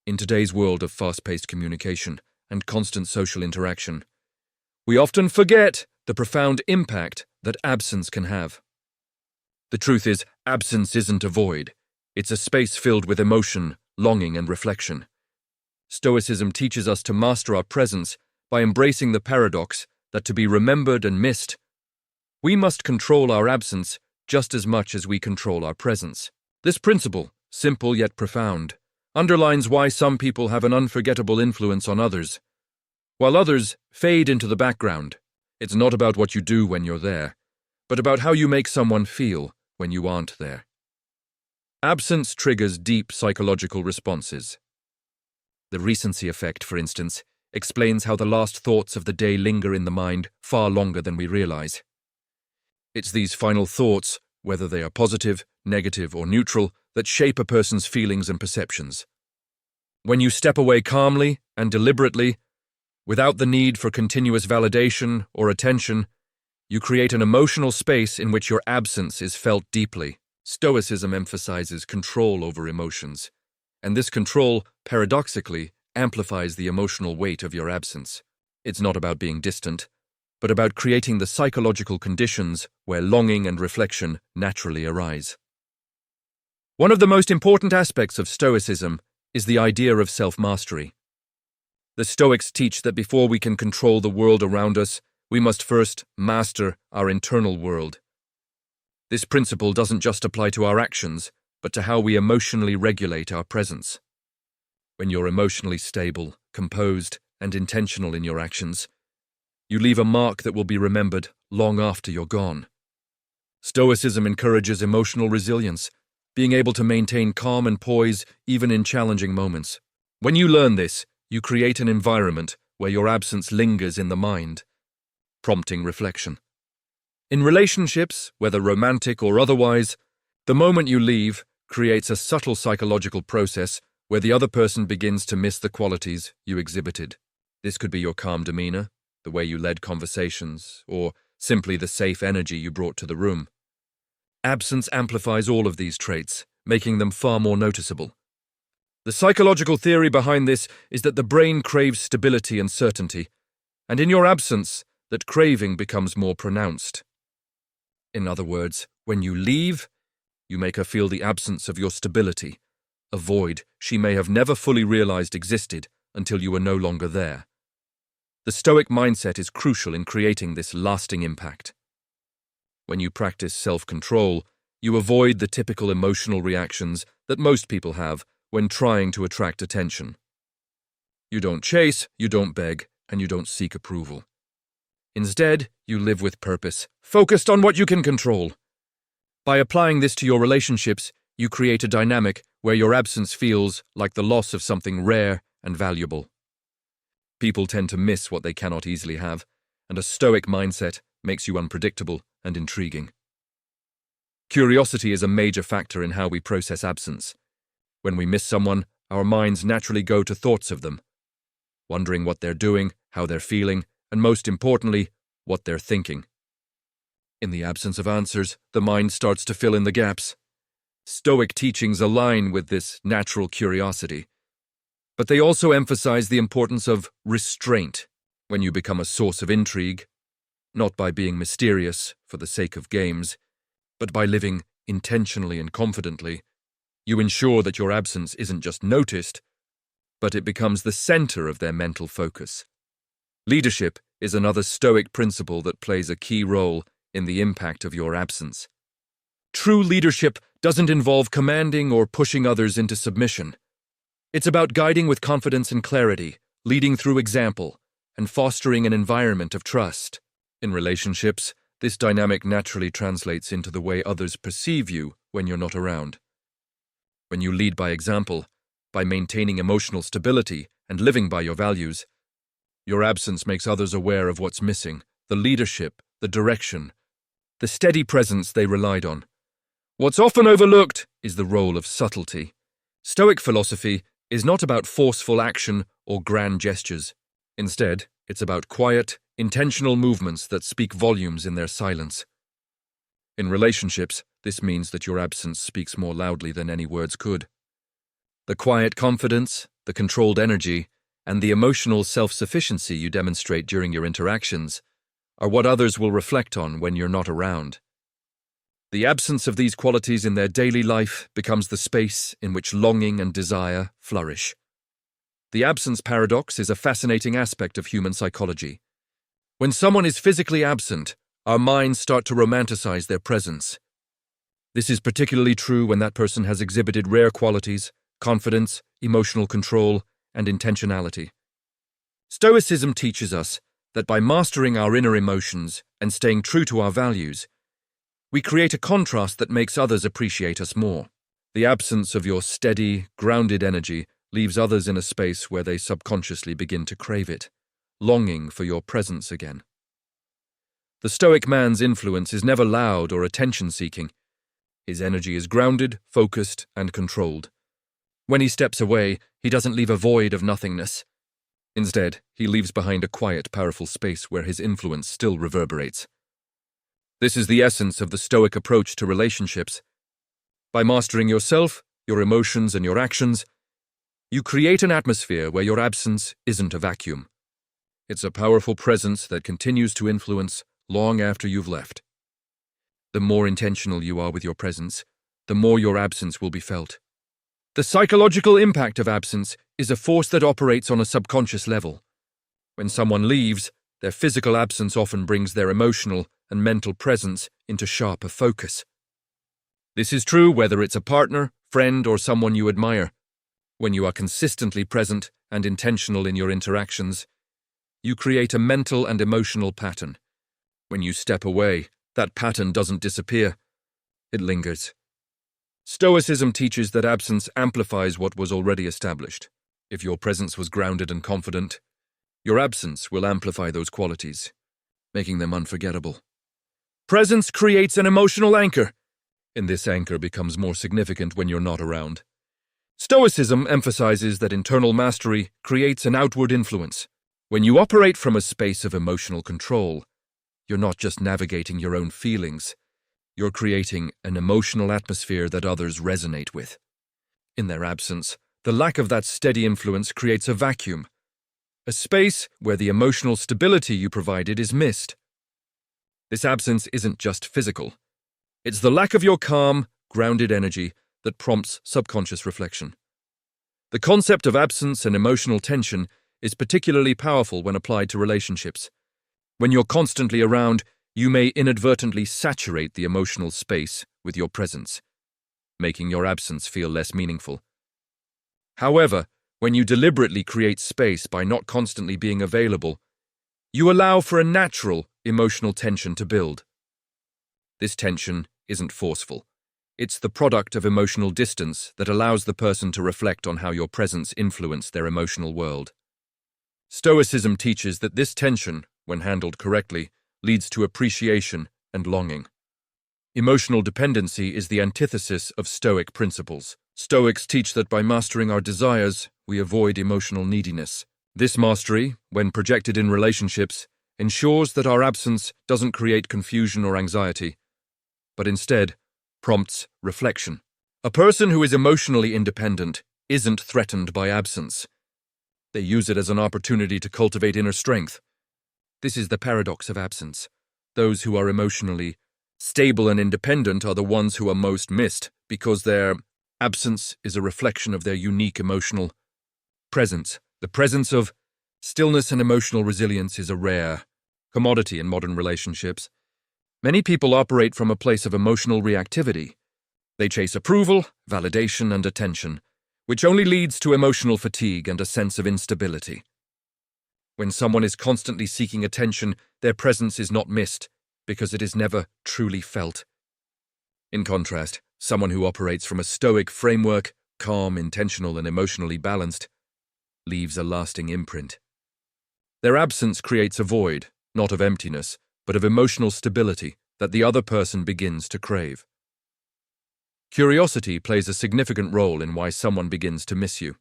In today's world of fast-paced communication and constant social interaction, we often forget the profound impact that absence can have. The truth is, absence isn't a void. It's a space filled with emotion, longing, and reflection. Stoicism teaches us to master our presence by embracing the paradox that to be remembered and missed, we must control our absence just as much as we control our presence. This principle, simple yet profound, underlines why some people have an unforgettable influence on others, while others fade into the background. It's not about what you do when you're there, but about how you make someone feel when you aren't there. Absence triggers deep psychological responses. The recency effect, for instance, explains how the last thoughts of the day linger in the mind far longer than we realize. It's these final thoughts, whether they are positive, negative, or neutral, that shape a person's feelings and perceptions. When you step away calmly and deliberately, without the need for continuous validation or attention, you create an emotional space in which your absence is felt deeply. Stoicism emphasizes control over emotions, and this control, paradoxically, amplifies the emotional weight of your absence. It's not about being distant, but about creating the psychological conditions where longing and reflection naturally arise. One of the most important aspects of Stoicism is the idea of self-mastery. The Stoics teach that before we can control the world around us, we must first master our internal world. This principle doesn't just apply to our actions, but to how we emotionally regulate our presence. When you're emotionally stable, composed, and intentional in your actions, you leave a mark that will be remembered long after you're gone. Stoicism encourages emotional resilience, being able to maintain calm and poise even in challenging moments. When you learn this, you create an environment where your absence lingers in the mind, prompting reflection. In relationships, whether romantic or otherwise, the moment you leave creates a subtle psychological process where the other person begins to miss the qualities you exhibited. This could be your calm demeanor, the way you led conversations, or simply the safe energy you brought to the room. Absence amplifies all of these traits, making them far more noticeable. The psychological theory behind this is that the brain craves stability and certainty, and in your absence, that craving becomes more pronounced. In other words, when you leave, you make her feel the absence of your stability, a void she may have never fully realized existed until you were no longer there. The Stoic mindset is crucial in creating this lasting impact. When you practice self-control, you avoid the typical emotional reactions that most people have when trying to attract attention. You don't chase, you don't beg, and you don't seek approval. Instead, you live with purpose, focused on what you can control. By applying this to your relationships, you create a dynamic where your absence feels like the loss of something rare and valuable. People tend to miss what they cannot easily have, and a Stoic mindset makes you unpredictable and intriguing. Curiosity is a major factor in how we process absence. When we miss someone, our minds naturally go to thoughts of them, wondering what they're doing, how they're feeling, and most importantly, what they're thinking. In the absence of answers, the mind starts to fill in the gaps. Stoic teachings align with this natural curiosity, but they also emphasize the importance of restraint when you become a source of intrigue, not by being mysterious for the sake of games, but by living intentionally and confidently. You ensure that your absence isn't just noticed, but it becomes the center of their mental focus. Leadership is another Stoic principle that plays a key role in the impact of your absence. True leadership doesn't involve commanding or pushing others into submission. It's about guiding with confidence and clarity, leading through example, and fostering an environment of trust. In relationships, this dynamic naturally translates into the way others perceive you when you're not around. When you lead by example, by maintaining emotional stability and living by your values, your absence makes others aware of what's missing, the leadership, the direction, the steady presence they relied on. What's often overlooked is the role of subtlety. Stoic philosophy is not about forceful action or grand gestures. Instead, it's about quiet, intentional movements that speak volumes in their silence. In relationships, this means that your absence speaks more loudly than any words could. The quiet confidence, the controlled energy, and the emotional self-sufficiency you demonstrate during your interactions are what others will reflect on when you're not around. The absence of these qualities in their daily life becomes the space in which longing and desire flourish. The absence paradox is a fascinating aspect of human psychology. When someone is physically absent, our minds start to romanticize their presence. This is particularly true when that person has exhibited rare qualities: confidence, emotional control, and intentionality. Stoicism teaches us that by mastering our inner emotions and staying true to our values, we create a contrast that makes others appreciate us more. The absence of your steady, grounded energy leaves others in a space where they subconsciously begin to crave it, longing for your presence again. The Stoic man's influence is never loud or attention-seeking. His energy is grounded, focused, and controlled. When he steps away, he doesn't leave a void of nothingness. Instead, he leaves behind a quiet, powerful space where his influence still reverberates. This is the essence of the Stoic approach to relationships. By mastering yourself, your emotions, and your actions, you create an atmosphere where your absence isn't a vacuum. It's a powerful presence that continues to influence long after you've left. The more intentional you are with your presence, the more your absence will be felt. The psychological impact of absence is a force that operates on a subconscious level. When someone leaves, their physical absence often brings their emotional and mental presence into sharper focus. This is true whether it's a partner, friend, or someone you admire. When you are consistently present and intentional in your interactions, you create a mental and emotional pattern. When you step away, that pattern doesn't disappear. It lingers. Stoicism teaches that absence amplifies what was already established. If your presence was grounded and confident, your absence will amplify those qualities, making them unforgettable. Presence creates an emotional anchor, and this anchor becomes more significant when you're not around. Stoicism emphasizes that internal mastery creates an outward influence. When you operate from a space of emotional control, you're not just navigating your own feelings, you're creating an emotional atmosphere that others resonate with. In their absence, the lack of that steady influence creates a vacuum, a space where the emotional stability you provided is missed. This absence isn't just physical. It's the lack of your calm, grounded energy that prompts subconscious reflection. The concept of absence and emotional tension is particularly powerful when applied to relationships. When you're constantly around, you may inadvertently saturate the emotional space with your presence, making your absence feel less meaningful. However, when you deliberately create space by not constantly being available, you allow for a natural emotional tension to build. This tension isn't forceful. It's the product of emotional distance that allows the person to reflect on how your presence influenced their emotional world. Stoicism teaches that this tension, when handled correctly, leads to appreciation and longing. Emotional dependency is the antithesis of Stoic principles. Stoics teach that by mastering our desires, we avoid emotional neediness. This mastery, when projected in relationships, ensures that our absence doesn't create confusion or anxiety, but instead prompts reflection. A person who is emotionally independent isn't threatened by absence. They use it as an opportunity to cultivate inner strength. This is the paradox of absence. Those who are emotionally stable and independent are the ones who are most missed because their absence is a reflection of their unique emotional presence. The presence of stillness and emotional resilience is a rare commodity in modern relationships. Many people operate from a place of emotional reactivity. They chase approval, validation, and attention, which only leads to emotional fatigue and a sense of instability. When someone is constantly seeking attention, their presence is not missed because it is never truly felt. In contrast, someone who operates from a Stoic framework, calm, intentional, and emotionally balanced, leaves a lasting imprint. Their absence creates a void, not of emptiness, but of emotional stability that the other person begins to crave. Curiosity plays a significant role in why someone begins to miss you.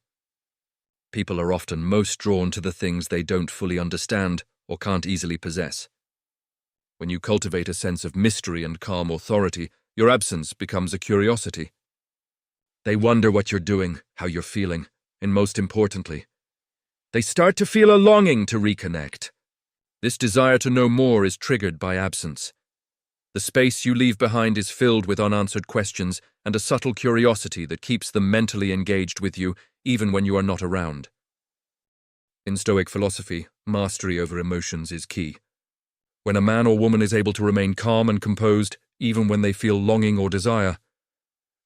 People are often most drawn to the things they don't fully understand or can't easily possess. When you cultivate a sense of mystery and calm authority, your absence becomes a curiosity. They wonder what you're doing, how you're feeling, and most importantly, they start to feel a longing to reconnect. This desire to know more is triggered by absence. The space you leave behind is filled with unanswered questions and a subtle curiosity that keeps them mentally engaged with you even when you are not around. In Stoic philosophy, mastery over emotions is key. When a man or woman is able to remain calm and composed even when they feel longing or desire,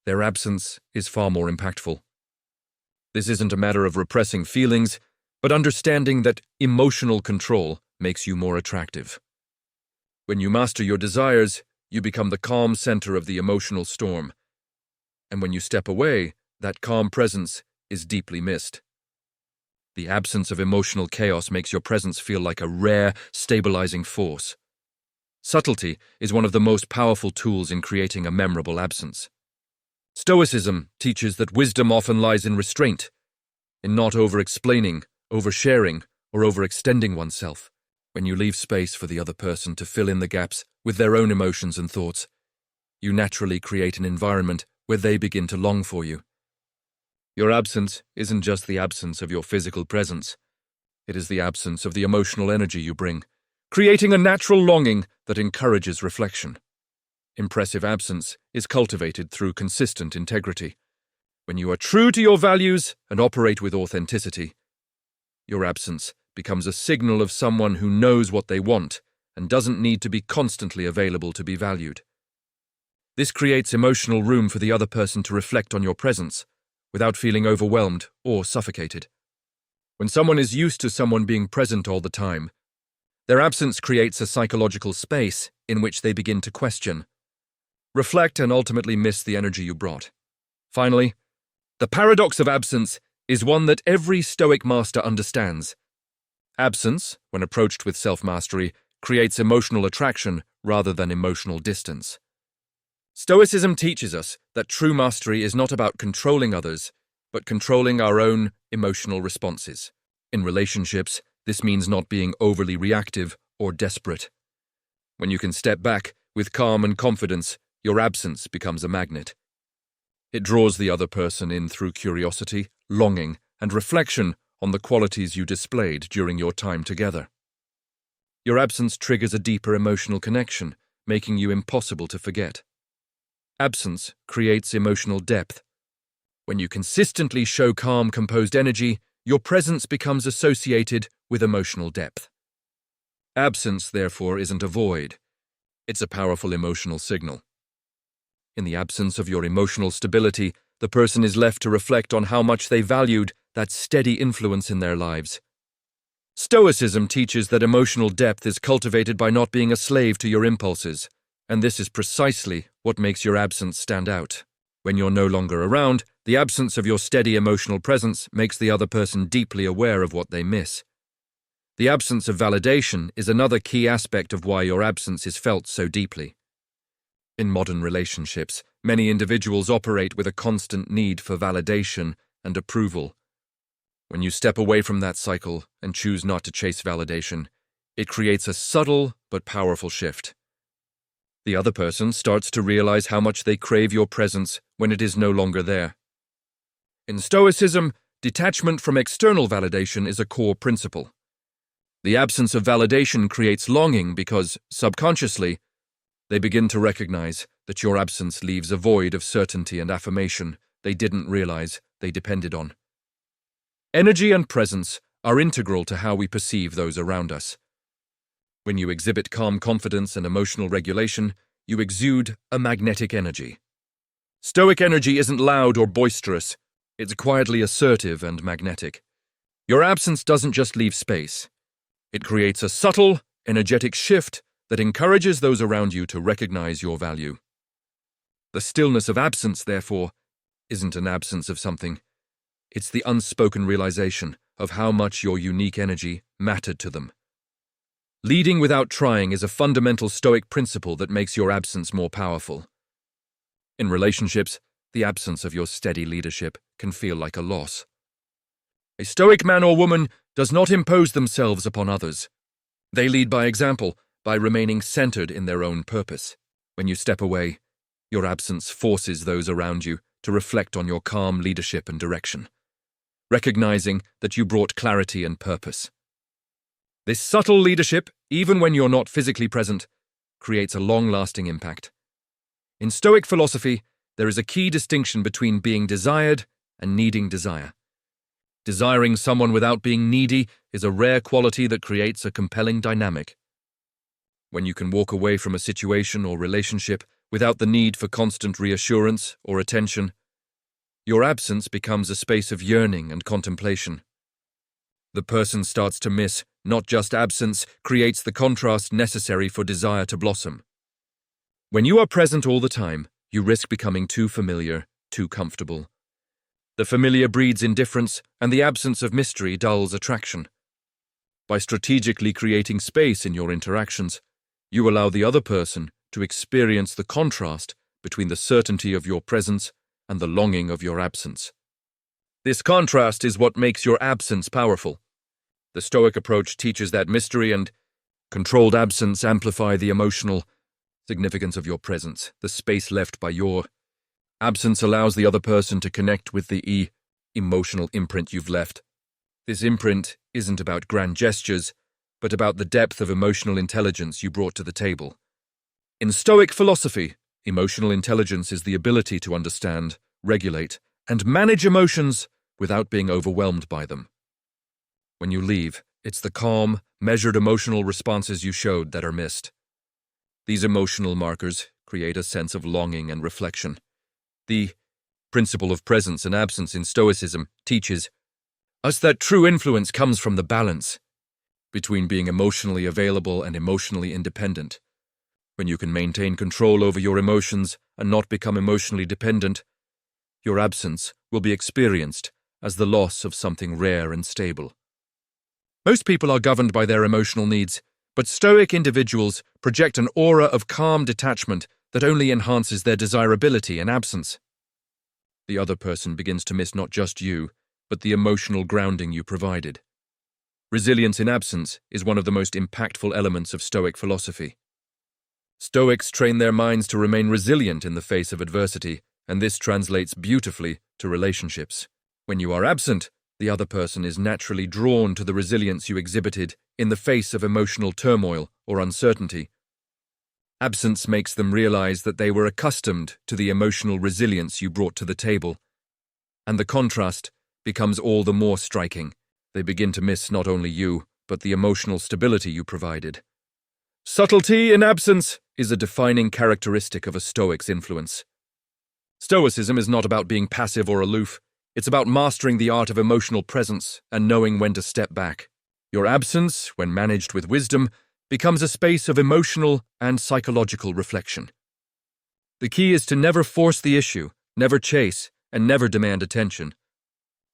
their absence is far more impactful. This isn't a matter of repressing feelings, but understanding that emotional control makes you more attractive. When you master your desires, you become the calm center of the emotional storm. And when you step away, that calm presence is deeply missed. The absence of emotional chaos makes your presence feel like a rare, stabilizing force. Subtlety is one of the most powerful tools in creating a memorable absence. Stoicism teaches that wisdom often lies in restraint, in not over-explaining, oversharing, or overextending oneself. When you leave space for the other person to fill in the gaps with their own emotions and thoughts, you naturally create an environment where they begin to long for you. Your absence isn't just the absence of your physical presence. It is the absence of the emotional energy you bring, creating a natural longing that encourages reflection. Impressive absence is cultivated through consistent integrity. When you are true to your values and operate with authenticity, your absence becomes a signal of someone who knows what they want and doesn't need to be constantly available to be valued. This creates emotional room for the other person to reflect on your presence without feeling overwhelmed or suffocated. When someone is used to someone being present all the time, their absence creates a psychological space in which they begin to question, reflect, and ultimately miss the energy you brought. Finally, the paradox of absence is one that every Stoic master understands. Absence, when approached with self-mastery, creates emotional attraction rather than emotional distance. Stoicism teaches us that true mastery is not about controlling others, but controlling our own emotional responses. In relationships, this means not being overly reactive or desperate. When you can step back with calm and confidence, your absence becomes a magnet. It draws the other person in through curiosity, longing, and reflection on the qualities you displayed during your time together. Your absence triggers a deeper emotional connection, making you impossible to forget. Absence creates emotional depth. When you consistently show calm, composed energy, your presence becomes associated with emotional depth. Absence, therefore, isn't a void. It's a powerful emotional signal. In the absence of your emotional stability, the person is left to reflect on how much they valued that steady influence in their lives. Stoicism teaches that emotional depth is cultivated by not being a slave to your impulses, and this is precisely what makes your absence stand out. When you're no longer around, the absence of your steady emotional presence makes the other person deeply aware of what they miss. The absence of validation is another key aspect of why your absence is felt so deeply. In modern relationships, many individuals operate with a constant need for validation and approval. When you step away from that cycle and choose not to chase validation, it creates a subtle but powerful shift. The other person starts to realize how much they crave your presence when it is no longer there. In Stoicism, detachment from external validation is a core principle. The absence of validation creates longing because, subconsciously, they begin to recognize that your absence leaves a void of certainty and affirmation they didn't realize they depended on. Energy and presence are integral to how we perceive those around us. When you exhibit calm confidence and emotional regulation, you exude a magnetic energy. Stoic energy isn't loud or boisterous, it's quietly assertive and magnetic. Your absence doesn't just leave space. It creates a subtle, energetic shift that encourages those around you to recognize your value. The stillness of absence, therefore, isn't an absence of something. It's the unspoken realization of how much your unique energy mattered to them. Leading without trying is a fundamental Stoic principle that makes your absence more powerful. In relationships, the absence of your steady leadership can feel like a loss. A Stoic man or woman does not impose themselves upon others. They lead by example, by remaining centered in their own purpose. When you step away, your absence forces those around you to reflect on your calm leadership and direction. recognizing that you brought clarity and purpose. This subtle leadership, even when you're not physically present, creates a long-lasting impact. In Stoic philosophy, there is a key distinction between being desired and needing desire. Desiring someone without being needy is a rare quality that creates a compelling dynamic. When you can walk away from a situation or relationship without the need for constant reassurance or attention, your absence becomes a space of yearning and contemplation. The person starts to miss not just absence creates the contrast necessary for desire to blossom. When you are present all the time, you risk becoming too familiar, too comfortable. The familiar breeds indifference, and the absence of mystery dulls attraction. By strategically creating space in your interactions, you allow the other person to experience the contrast between the certainty of your presence and the longing of your absence. This contrast is what makes your absence powerful. The Stoic approach teaches that mystery and controlled absence amplify the emotional significance of your presence. The space left by your absence allows the other person to connect with the emotional imprint you've left. This imprint isn't about grand gestures, but about the depth of emotional intelligence you brought to the table. In Stoic philosophy, emotional intelligence is the ability to understand, regulate, and manage emotions without being overwhelmed by them. When you leave, it's the calm, measured emotional responses you showed that are missed. These emotional markers create a sense of longing and reflection. The principle of presence and absence in Stoicism teaches us that true influence comes from the balance between being emotionally available and emotionally independent. When you can maintain control over your emotions and not become emotionally dependent, your absence will be experienced as the loss of something rare and stable. Most people are governed by their emotional needs, but Stoic individuals project an aura of calm detachment that only enhances their desirability in absence. The other person begins to miss not just you, but the emotional grounding you provided. Resilience in absence is one of the most impactful elements of Stoic philosophy. Stoics train their minds to remain resilient in the face of adversity, and this translates beautifully to relationships. When you are absent, the other person is naturally drawn to the resilience you exhibited in the face of emotional turmoil or uncertainty. Absence makes them realize that they were accustomed to the emotional resilience you brought to the table, and the contrast becomes all the more striking. They begin to miss not only you, but the emotional stability you provided. Subtlety in absence is a defining characteristic of a Stoic's influence. Stoicism is not about being passive or aloof. It's about mastering the art of emotional presence and knowing when to step back. Your absence, when managed with wisdom, becomes a space of emotional and psychological reflection. The key is to never force the issue, never chase, and never demand attention.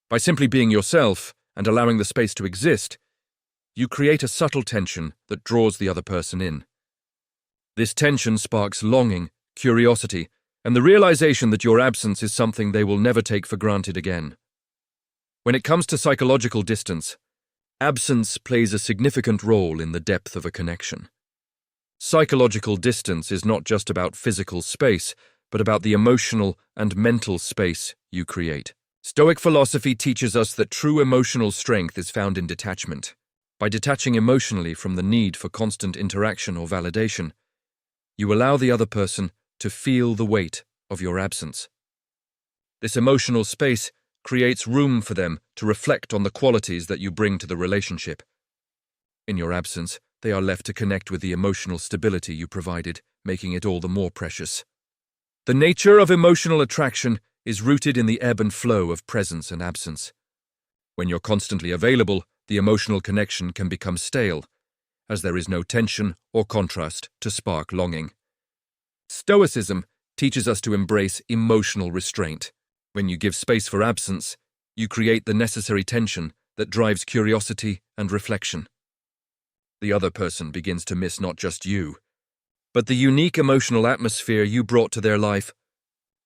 By simply being yourself and allowing the space to exist, you create a subtle tension that draws the other person in. This tension sparks longing, curiosity, and the realization that your absence is something they will never take for granted again. When it comes to psychological distance, absence plays a significant role in the depth of a connection. Psychological distance is not just about physical space, but about the emotional and mental space you create. Stoic philosophy teaches us that true emotional strength is found in detachment. By detaching emotionally from the need for constant interaction or validation, you allow the other person to feel the weight of your absence. This emotional space creates room for them to reflect on the qualities that you bring to the relationship. In your absence, they are left to connect with the emotional stability you provided, making it all the more precious. The nature of emotional attraction is rooted in the ebb and flow of presence and absence. When you're constantly available, the emotional connection can become stale, as there is no tension or contrast to spark longing. Stoicism teaches us to embrace emotional restraint. When you give space for absence, you create the necessary tension that drives curiosity and reflection. The other person begins to miss not just you, but the unique emotional atmosphere you brought to their life,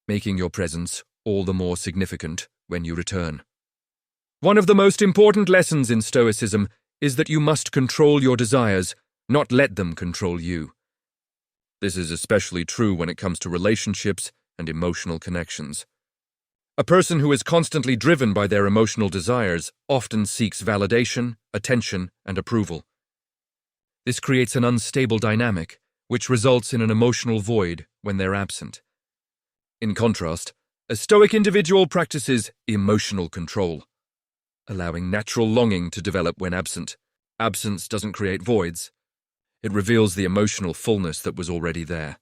making your presence all the more significant when you return. One of the most important lessons in Stoicism is that you must control your desires, not let them control you. This is especially true when it comes to relationships and emotional connections. A person who is constantly driven by their emotional desires often seeks validation, attention, and approval. This creates an unstable dynamic, which results in an emotional void when they're absent. In contrast, a Stoic individual practices emotional control, allowing natural longing to develop when absent. Absence doesn't create voids. It reveals the emotional fullness that was already there.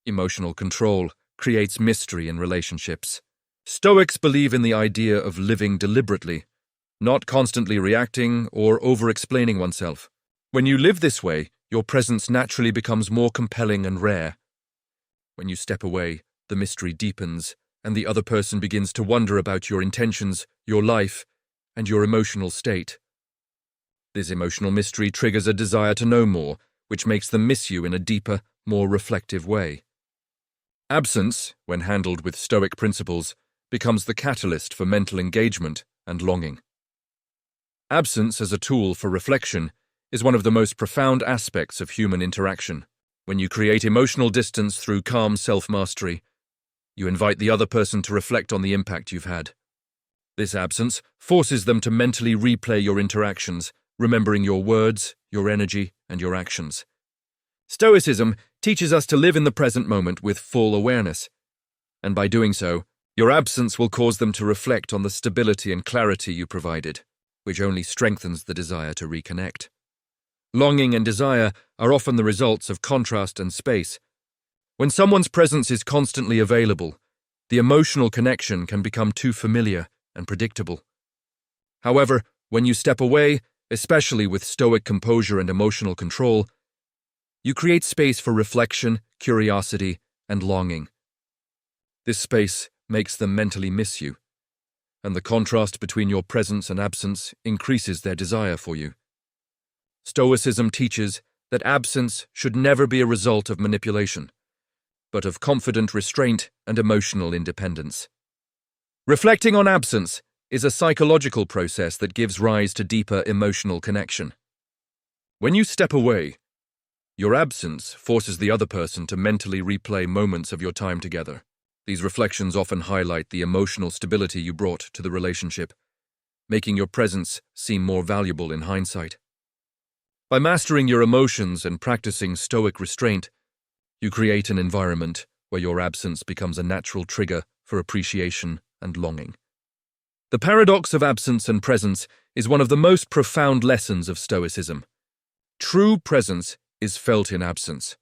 Emotional control creates mystery in relationships. Stoics believe in the idea of living deliberately, not constantly reacting or over-explaining oneself. When you live this way, your presence naturally becomes more compelling and rare. When you step away, the mystery deepens, and the other person begins to wonder about your intentions, your life, and your emotional state. This emotional mystery triggers a desire to know more, which makes them miss you in a deeper, more reflective way. Absence, when handled with Stoic principles, becomes the catalyst for mental engagement and longing. Absence as a tool for reflection is one of the most profound aspects of human interaction. When you create emotional distance through calm self-mastery, you invite the other person to reflect on the impact you've had. This absence forces them to mentally replay your interactions, remembering your words, your energy, and your actions. Stoicism teaches us to live in the present moment with full awareness, and by doing so, your absence will cause them to reflect on the stability and clarity you provided, which only strengthens the desire to reconnect. Longing and desire are often the results of contrast and space. When someone's presence is constantly available, the emotional connection can become too familiar and predictable. However, when you step away, especially with Stoic composure and emotional control, you create space for reflection, curiosity, and longing. This space makes them mentally miss you, and the contrast between your presence and absence increases their desire for you. Stoicism teaches that absence should never be a result of manipulation, but of confident restraint and emotional independence. Reflecting on absence is a psychological process that gives rise to deeper emotional connection. When you step away, your absence forces the other person to mentally replay moments of your time together. These reflections often highlight the emotional stability you brought to the relationship, making your presence seem more valuable in hindsight. By mastering your emotions and practicing Stoic restraint, you create an environment where your absence becomes a natural trigger for appreciation and longing. The paradox of absence and presence is one of the most profound lessons of Stoicism. True presence is felt in absence.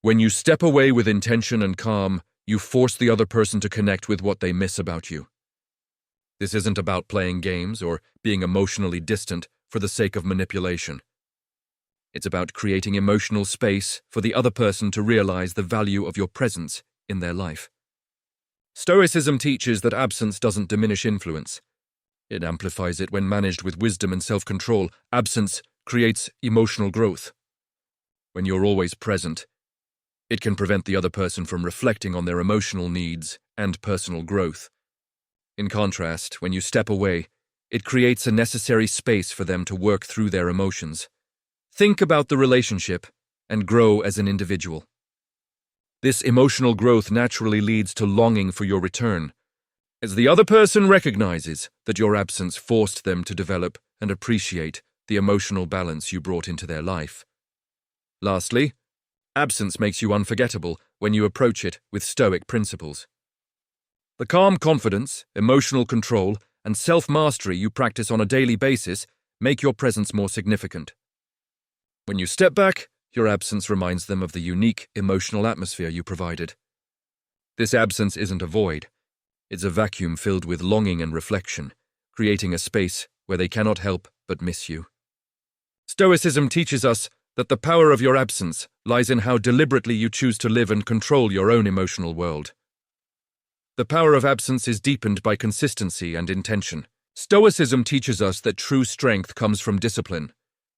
When you step away with intention and calm, you force the other person to connect with what they miss about you. This isn't about playing games or being emotionally distant for the sake of manipulation. It's about creating emotional space for the other person to realize the value of your presence in their life. Stoicism teaches that absence doesn't diminish influence. It amplifies it when managed with wisdom and self-control. Absence creates emotional growth. When you're always present, it can prevent the other person from reflecting on their emotional needs and personal growth. In contrast, when you step away, it creates a necessary space for them to work through their emotions, think about the relationship, and grow as an individual. This emotional growth naturally leads to longing for your return, as the other person recognizes that your absence forced them to develop and appreciate the emotional balance you brought into their life. Lastly, absence makes you unforgettable when you approach it with Stoic principles. The calm confidence, emotional control, and self-mastery you practice on a daily basis make your presence more significant. When you step back, your absence reminds them of the unique emotional atmosphere you provided. This absence isn't a void. It's a vacuum filled with longing and reflection, creating a space where they cannot help but miss you. Stoicism teaches us that the power of your absence lies in how deliberately you choose to live and control your own emotional world. The power of absence is deepened by consistency and intention. Stoicism teaches us that true strength comes from discipline.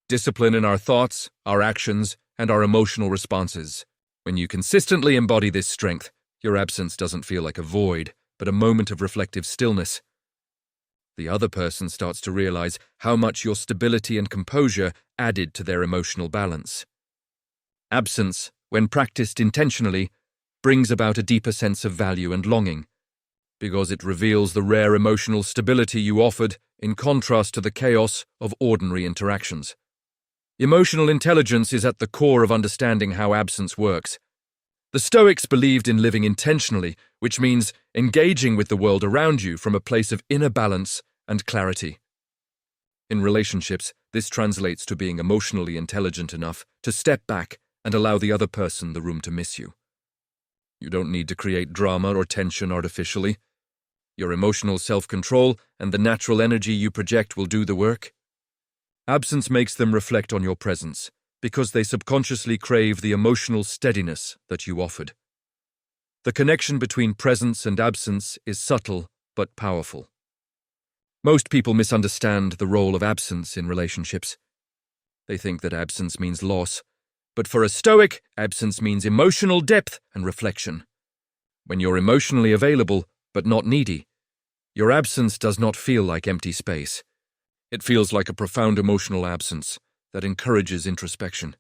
Discipline in our thoughts, our actions, and our emotional responses. When you consistently embody this strength, your absence doesn't feel like a void, but a moment of reflective stillness. The other person starts to realize how much your stability and composure added to their emotional balance. Absence, when practiced intentionally, brings about a deeper sense of value and longing. because it reveals the rare emotional stability you offered in contrast to the chaos of ordinary interactions. Emotional intelligence is at the core of understanding how absence works. The Stoics believed in living intentionally, which means engaging with the world around you from a place of inner balance and clarity. In relationships, this translates to being emotionally intelligent enough to step back and allow the other person the room to miss you. You don't need to create drama or tension artificially. Your emotional self-control and the natural energy you project will do the work. Absence makes them reflect on your presence, because they subconsciously crave the emotional steadiness that you offered. The connection between presence and absence is subtle but powerful. Most people misunderstand the role of absence in relationships. They think that absence means loss, but for a Stoic, absence means emotional depth and reflection. When you're emotionally available but not needy, your absence does not feel like empty space. It feels like a profound emotional absence that encourages introspection.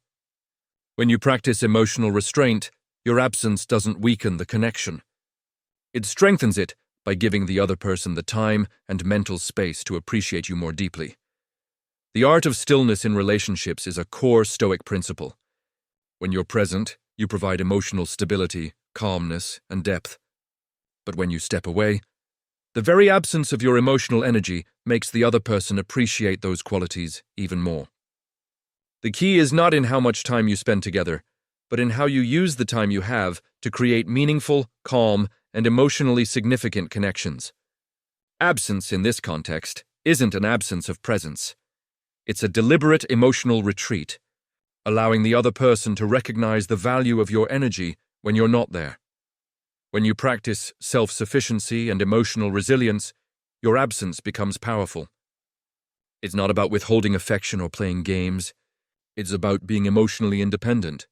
When you practice emotional restraint, your absence doesn't weaken the connection. It strengthens it by giving the other person the time and mental space to appreciate you more deeply. The art of stillness in relationships is a core Stoic principle. When you're present, you provide emotional stability, calmness, and depth. But when you step away, the very absence of your emotional energy makes the other person appreciate those qualities even more. The key is not in how much time you spend together, but in how you use the time you have to create meaningful, calm, and emotionally significant connections. Absence in this context isn't an absence of presence. It's a deliberate emotional retreat, allowing the other person to recognize the value of your energy when you're not there. When you practice self-sufficiency and emotional resilience, your absence becomes powerful. It's not about withholding affection or playing games. It's about being emotionally independent.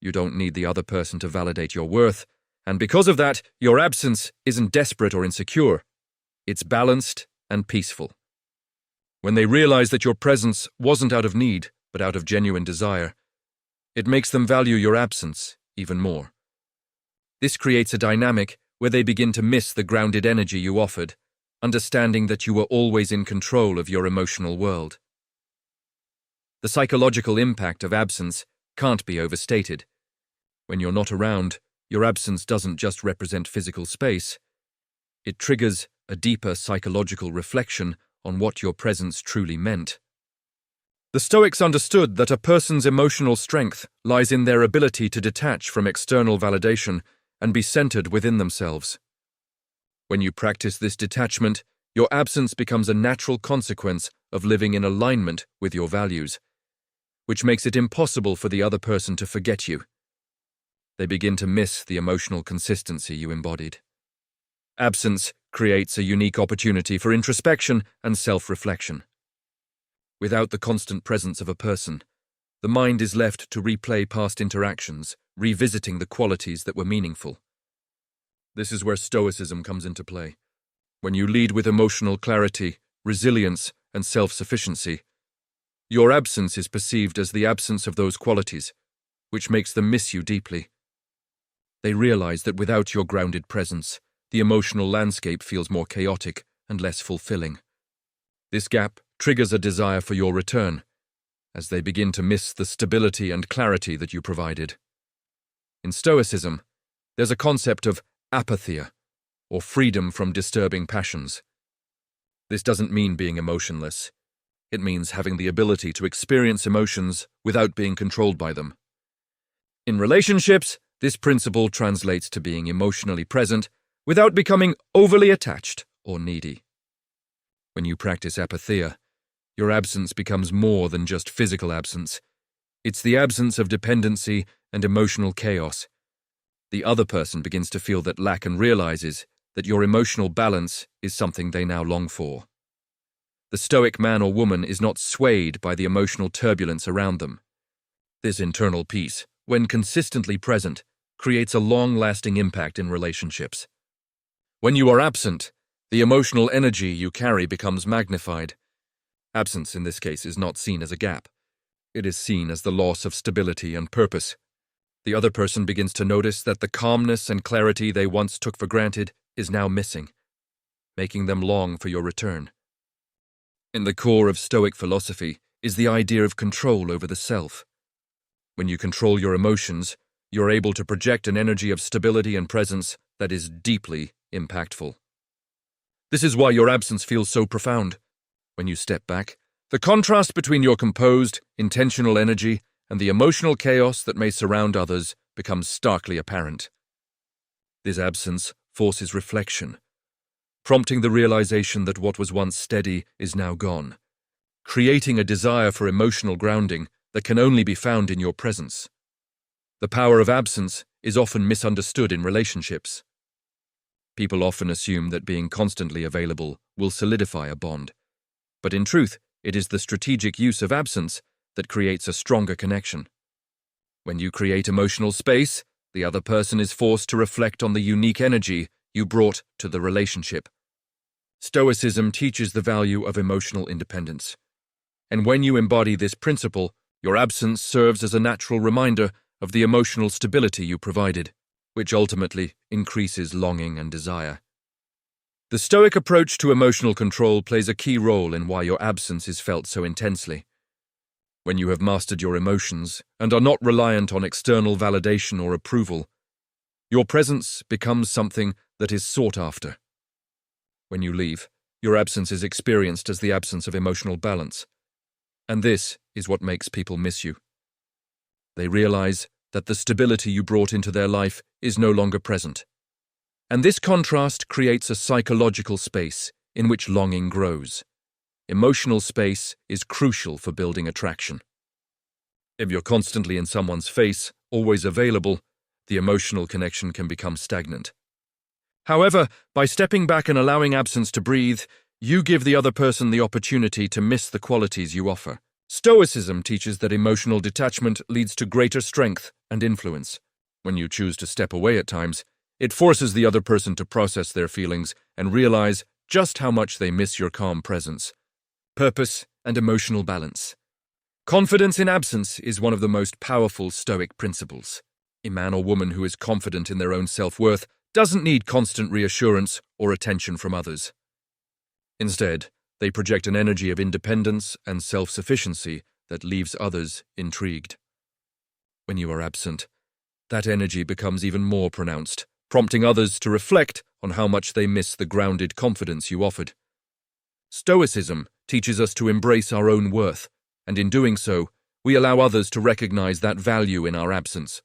You don't need the other person to validate your worth, and because of that, your absence isn't desperate or insecure. It's balanced and peaceful. When they realize that your presence wasn't out of need, but out of genuine desire, it makes them value your absence even more. This creates a dynamic where they begin to miss the grounded energy you offered, understanding that you were always in control of your emotional world. The psychological impact of absence can't be overstated. When you're not around, your absence doesn't just represent physical space. It triggers a deeper psychological reflection on what your presence truly meant. The Stoics understood that a person's emotional strength lies in their ability to detach from external validation and be centered within themselves. When you practice this detachment, your absence becomes a natural consequence of living in alignment with your values, which makes it impossible for the other person to forget you. They begin to miss the emotional consistency you embodied. Absence creates a unique opportunity for introspection and self-reflection. Without the constant presence of a person, the mind is left to replay past interactions, revisiting the qualities that were meaningful. This is where Stoicism comes into play. When you lead with emotional clarity, resilience, and self-sufficiency, your absence is perceived as the absence of those qualities, which makes them miss you deeply. They realize that without your grounded presence, the emotional landscape feels more chaotic and less fulfilling. This gap triggers a desire for your return, as they begin to miss the stability and clarity that you provided. In Stoicism, there's a concept of apatheia, or freedom from disturbing passions. This doesn't mean being emotionless. It means having the ability to experience emotions without being controlled by them. In relationships, this principle translates to being emotionally present without becoming overly attached or needy. When you practice apatheia, your absence becomes more than just physical absence. It's the absence of dependency and emotional chaos. The other person begins to feel that lack and realizes that your emotional balance is something they now long for. The Stoic man or woman is not swayed by the emotional turbulence around them. This internal peace, when consistently present, creates a long-lasting impact in relationships. When you are absent, the emotional energy you carry becomes magnified. Absence in this case is not seen as a gap. It is seen as the loss of stability and purpose. The other person begins to notice that the calmness and clarity they once took for granted is now missing, making them long for your return. In the core of Stoic philosophy is the idea of control over the self. When you control your emotions, you're able to project an energy of stability and presence that is deeply impactful. This is why your absence feels so profound. When you step back, the contrast between your composed, intentional energy and the emotional chaos that may surround others becomes starkly apparent. This absence forces reflection, prompting the realization that what was once steady is now gone, creating a desire for emotional grounding that can only be found in your presence. The power of absence is often misunderstood in relationships. People often assume that being constantly available will solidify a bond, but in truth, it is the strategic use of absence that creates a stronger connection. When you create emotional space, the other person is forced to reflect on the unique energy you brought to the relationship. Stoicism teaches the value of emotional independence. And when you embody this principle, your absence serves as a natural reminder of the emotional stability you provided, which ultimately increases longing and desire. The Stoic approach to emotional control plays a key role in why your absence is felt so intensely. When you have mastered your emotions and are not reliant on external validation or approval, your presence becomes something that is sought after. When you leave, your absence is experienced as the absence of emotional balance. And this is what makes people miss you. They realize that the stability you brought into their life is no longer present. And this contrast creates a psychological space in which longing grows. Emotional space is crucial for building attraction. If you're constantly in someone's face, always available, the emotional connection can become stagnant. However, by stepping back and allowing absence to breathe, you give the other person the opportunity to miss the qualities you offer. Stoicism teaches that emotional detachment leads to greater strength and influence. When you choose to step away at times, it forces the other person to process their feelings and realize just how much they miss your calm presence. Purpose and emotional balance. Confidence in absence is one of the most powerful Stoic principles. A man or woman who is confident in their own self-worth doesn't need constant reassurance or attention from others. Instead, they project an energy of independence and self-sufficiency that leaves others intrigued. When you are absent, that energy becomes even more pronounced, prompting others to reflect on how much they miss the grounded confidence you offered. Stoicism teaches us to embrace our own worth, and in doing so, we allow others to recognize that value in our absence.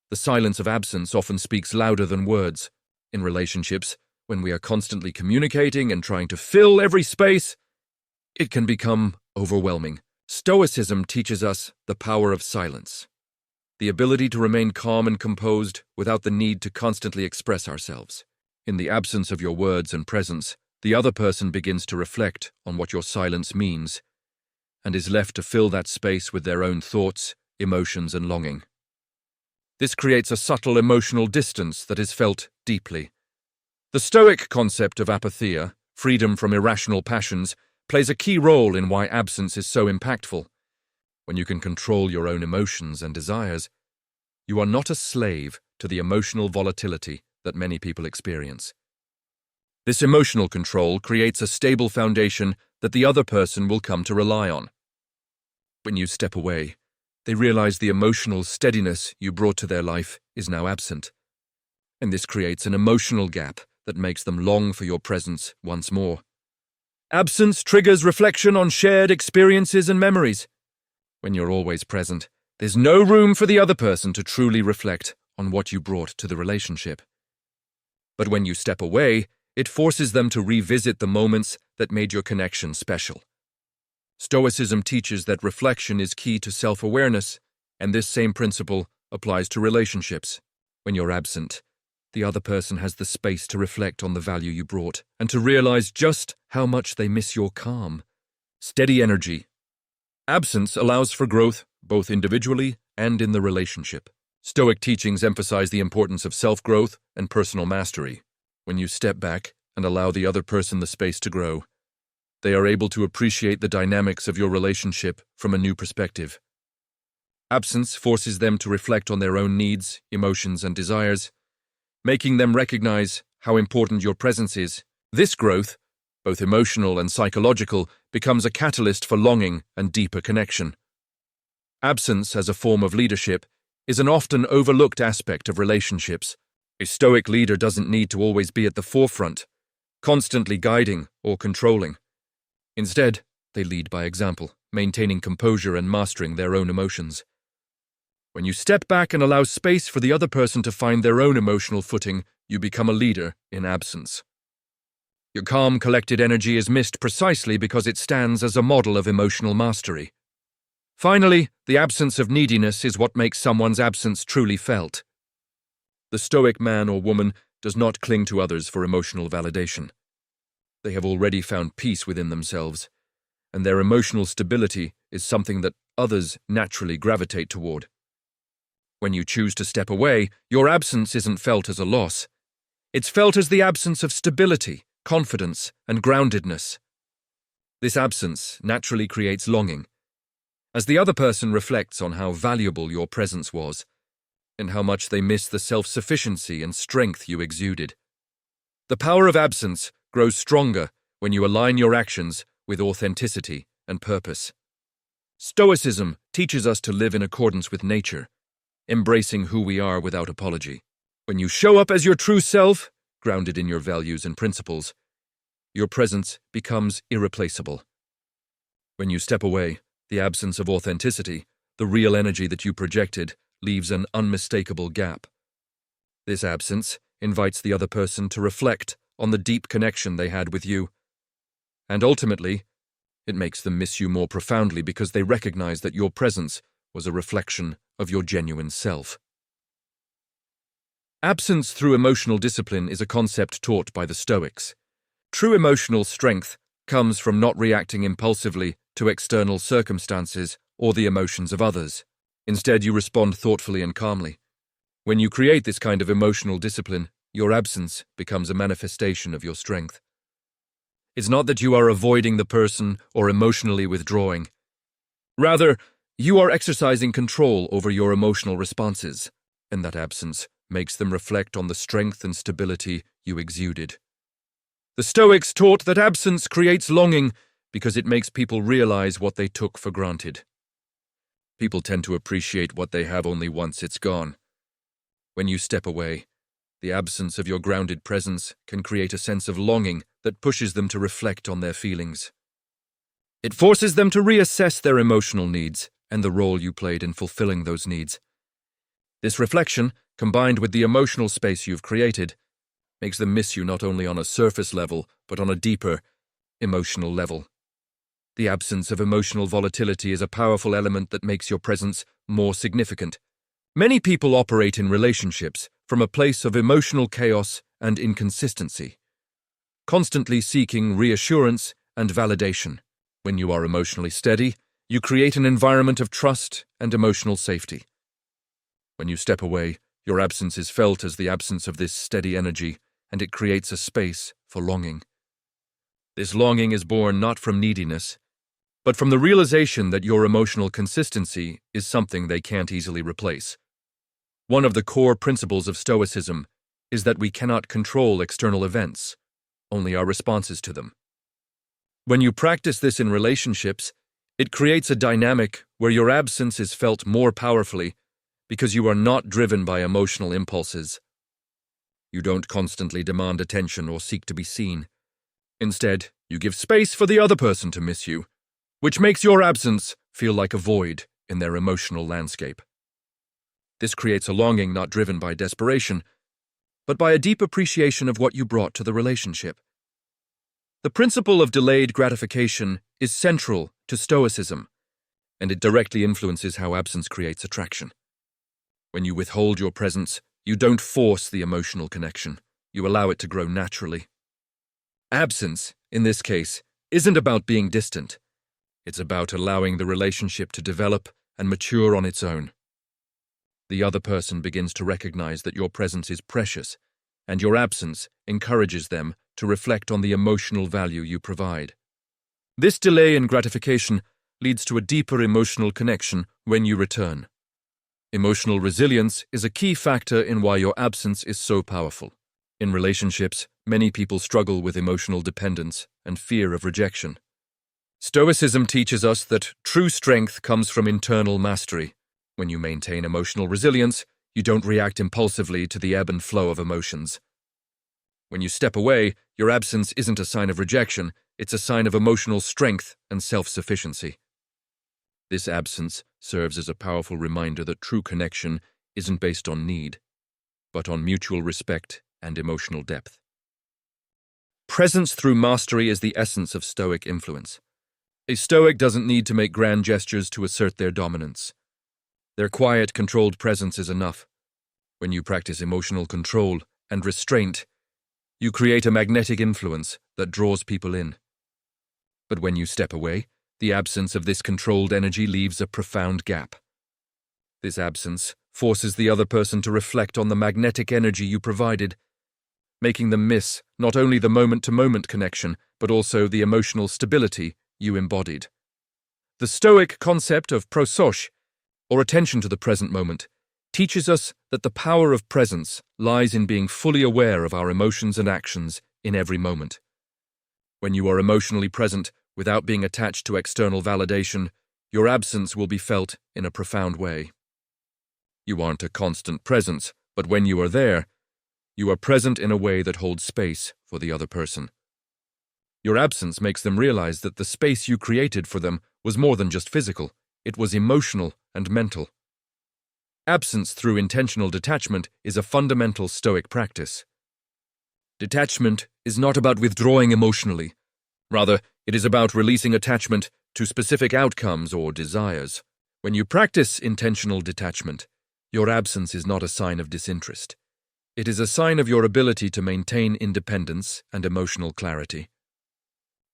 The silence of absence often speaks louder than words. In relationships, when we are constantly communicating and trying to fill every space, it can become overwhelming. Stoicism teaches us the power of silence, the ability to remain calm and composed without the need to constantly express ourselves. In the absence of your words and presence, the other person begins to reflect on what your silence means and is left to fill that space with their own thoughts, emotions, and longing. This creates a subtle emotional distance that is felt deeply. The Stoic concept of apatheia, freedom from irrational passions, plays a key role in why absence is so impactful. When you can control your own emotions and desires, you are not a slave to the emotional volatility that many people experience. This emotional control creates a stable foundation that the other person will come to rely on. When you step away, they realize the emotional steadiness you brought to their life is now absent. And this creates an emotional gap that makes them long for your presence once more. Absence triggers reflection on shared experiences and memories. When you're always present, there's no room for the other person to truly reflect on what you brought to the relationship. But when you step away, it forces them to revisit the moments that made your connection special. Stoicism teaches that reflection is key to self-awareness, and this same principle applies to relationships. When you're absent, the other person has the space to reflect on the value you brought and to realize just how much they miss your calm, steady energy. Absence allows for growth both individually and in the relationship. Stoic teachings emphasize the importance of self-growth and personal mastery. When you step back and allow the other person the space to grow, they are able to appreciate the dynamics of your relationship from a new perspective. Absence forces them to reflect on their own needs, emotions, and desires, making them recognize how important your presence is. This growth, both emotional and psychological, becomes a catalyst for longing and deeper connection. Absence as a form of leadership is an often overlooked aspect of relationships. A Stoic leader doesn't need to always be at the forefront, constantly guiding or controlling. Instead, they lead by example, maintaining composure and mastering their own emotions. When you step back and allow space for the other person to find their own emotional footing, you become a leader in absence. Your calm, collected energy is missed precisely because it stands as a model of emotional mastery. Finally, the absence of neediness is what makes someone's absence truly felt. The Stoic man or woman does not cling to others for emotional validation. They have already found peace within themselves, and their emotional stability is something that others naturally gravitate toward. When you choose to step away, your absence isn't felt as a loss. It's felt as the absence of stability, confidence, and groundedness. This absence naturally creates longing, as the other person reflects on how valuable your presence was, and how much they miss the self-sufficiency and strength you exuded. The power of absence grows stronger when you align your actions with authenticity and purpose. Stoicism teaches us to live in accordance with nature, embracing who we are without apology. When you show up as your true self, grounded in your values and principles, your presence becomes irreplaceable. When you step away, the absence of authenticity, the real energy that you projected, leaves an unmistakable gap. This absence invites the other person to reflect on the deep connection they had with you, and ultimately, it makes them miss you more profoundly because they recognize that your presence was a reflection of your genuine self. Absence through emotional discipline is a concept taught by the Stoics. True emotional strength comes from not reacting impulsively to external circumstances or the emotions of others. Instead, you respond thoughtfully and calmly. When you create this kind of emotional discipline, your absence becomes a manifestation of your strength. It's not that you are avoiding the person or emotionally withdrawing. Rather, you are exercising control over your emotional responses, and that absence makes them reflect on the strength and stability you exuded. The Stoics taught that absence creates longing because it makes people realize what they took for granted. People tend to appreciate what they have only once it's gone. When you step away, the absence of your grounded presence can create a sense of longing that pushes them to reflect on their feelings. It forces them to reassess their emotional needs and the role you played in fulfilling those needs. This reflection, combined with the emotional space you've created, makes them miss you not only on a surface level, but on a deeper, emotional level. The absence of emotional volatility is a powerful element that makes your presence more significant. Many people operate in relationships from a place of emotional chaos and inconsistency, constantly seeking reassurance and validation. When you are emotionally steady, you create an environment of trust and emotional safety. When you step away, your absence is felt as the absence of this steady energy, and it creates a space for longing. This longing is born not from neediness, but from the realization that your emotional consistency is something they can't easily replace. One of the core principles of Stoicism is that we cannot control external events, only our responses to them. When you practice this in relationships, it creates a dynamic where your absence is felt more powerfully because you are not driven by emotional impulses. You don't constantly demand attention or seek to be seen. Instead, you give space for the other person to miss you, which makes your absence feel like a void in their emotional landscape. This creates a longing not driven by desperation, but by a deep appreciation of what you brought to the relationship. The principle of delayed gratification is central to Stoicism, and it directly influences how absence creates attraction. When you withhold your presence, you don't force the emotional connection. You allow it to grow naturally. Absence, in this case, isn't about being distant. It's about allowing the relationship to develop and mature on its own. The other person begins to recognize that your presence is precious, and your absence encourages them to reflect on the emotional value you provide. This delay in gratification leads to a deeper emotional connection when you return. Emotional resilience is a key factor in why your absence is so powerful. In relationships, many people struggle with emotional dependence and fear of rejection. Stoicism teaches us that true strength comes from internal mastery. When you maintain emotional resilience, you don't react impulsively to the ebb and flow of emotions. When you step away, your absence isn't a sign of rejection, it's a sign of emotional strength and self-sufficiency. This absence serves as a powerful reminder that true connection isn't based on need, but on mutual respect and emotional depth. Presence through mastery is the essence of Stoic influence. A Stoic doesn't need to make grand gestures to assert their dominance. Their quiet, controlled presence is enough. When you practice emotional control and restraint, you create a magnetic influence that draws people in. But when you step away, the absence of this controlled energy leaves a profound gap. This absence forces the other person to reflect on the magnetic energy you provided, making them miss not only the moment-to-moment connection, but also the emotional stability you embodied. The Stoic concept of prosos, or attention to the present moment, teaches us that the power of presence lies in being fully aware of our emotions and actions in every moment. When you are emotionally present without being attached to external validation, your absence will be felt in a profound way. You aren't a constant presence, but when you are there, you are present in a way that holds space for the other person. Your absence makes them realize that the space you created for them was more than just physical, it was emotional and mental. Absence through intentional detachment is a fundamental Stoic practice. Detachment is not about withdrawing emotionally. Rather, it is about releasing attachment to specific outcomes or desires. When you practice intentional detachment, your absence is not a sign of disinterest. It is a sign of your ability to maintain independence and emotional clarity.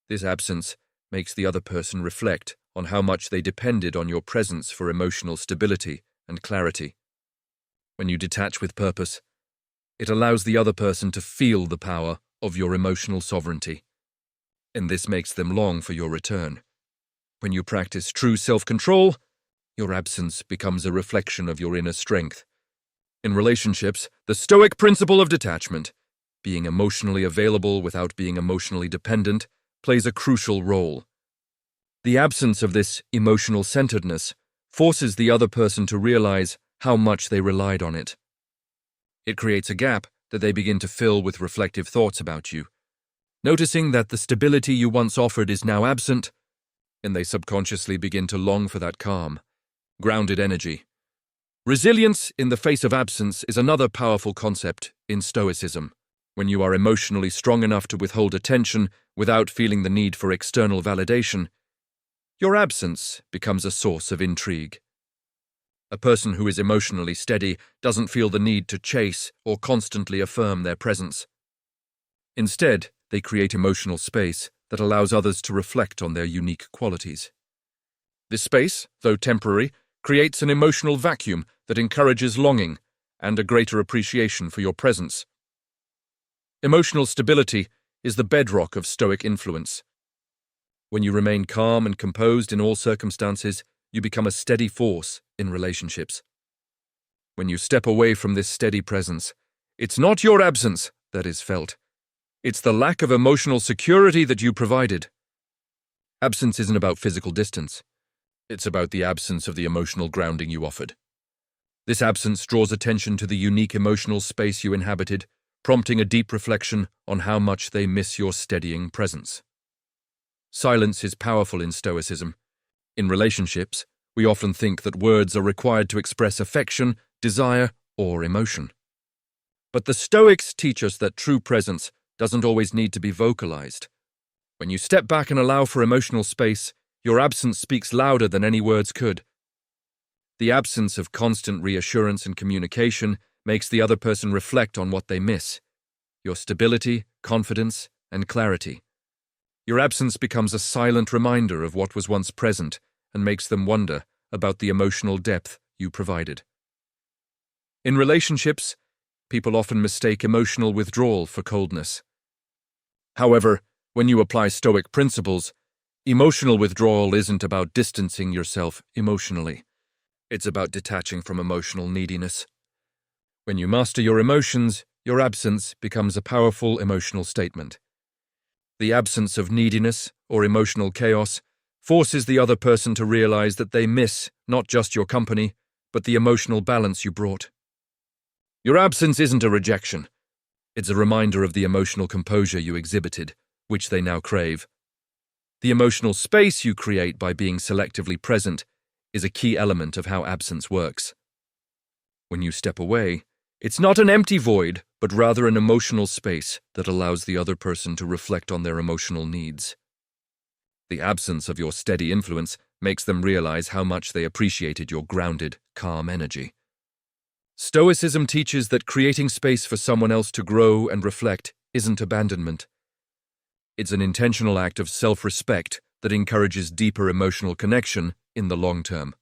This absence makes the other person reflect on how much they depended on your presence for emotional stability and clarity. When you detach with purpose, it allows the other person to feel the power of your emotional sovereignty, and this makes them long for your return. When you practice true self-control, your absence becomes a reflection of your inner strength. In relationships, the Stoic principle of detachment, being emotionally available without being emotionally dependent, plays a crucial role. The absence of this emotional centeredness forces the other person to realize how much they relied on it. It creates a gap that they begin to fill with reflective thoughts about you, noticing that the stability you once offered is now absent, and they subconsciously begin to long for that calm, grounded energy. Resilience in the face of absence is another powerful concept in Stoicism. When you are emotionally strong enough to withhold attention without feeling the need for external validation, your absence becomes a source of intrigue. A person who is emotionally steady doesn't feel the need to chase or constantly affirm their presence. Instead, they create emotional space that allows others to reflect on their unique qualities. This space, though temporary, creates an emotional vacuum that encourages longing and a greater appreciation for your presence. Emotional stability is the bedrock of Stoic influence. When you remain calm and composed in all circumstances, you become a steady force in relationships. When you step away from this steady presence, it's not your absence that is felt. It's the lack of emotional security that you provided. Absence isn't about physical distance. It's about the absence of the emotional grounding you offered. This absence draws attention to the unique emotional space you inhabited, prompting a deep reflection on how much they miss your steadying presence. Silence is powerful in Stoicism. In relationships, we often think that words are required to express affection, desire, or emotion. But the Stoics teach us that true presence doesn't always need to be vocalized. When you step back and allow for emotional space, your absence speaks louder than any words could. The absence of constant reassurance and communication makes the other person reflect on what they miss: your stability, confidence, and clarity. Your absence becomes a silent reminder of what was once present and makes them wonder about the emotional depth you provided. In relationships, people often mistake emotional withdrawal for coldness. However, when you apply Stoic principles, emotional withdrawal isn't about distancing yourself emotionally. It's about detaching from emotional neediness. When you master your emotions, your absence becomes a powerful emotional statement. The absence of neediness or emotional chaos forces the other person to realize that they miss not just your company, but the emotional balance you brought. Your absence isn't a rejection. It's a reminder of the emotional composure you exhibited, which they now crave. The emotional space you create by being selectively present is a key element of how absence works. When you step away, it's not an empty void, but rather an emotional space that allows the other person to reflect on their emotional needs. The absence of your steady influence makes them realize how much they appreciated your grounded, calm energy. Stoicism teaches that creating space for someone else to grow and reflect isn't abandonment. It's an intentional act of self-respect that encourages deeper emotional connection in the long term.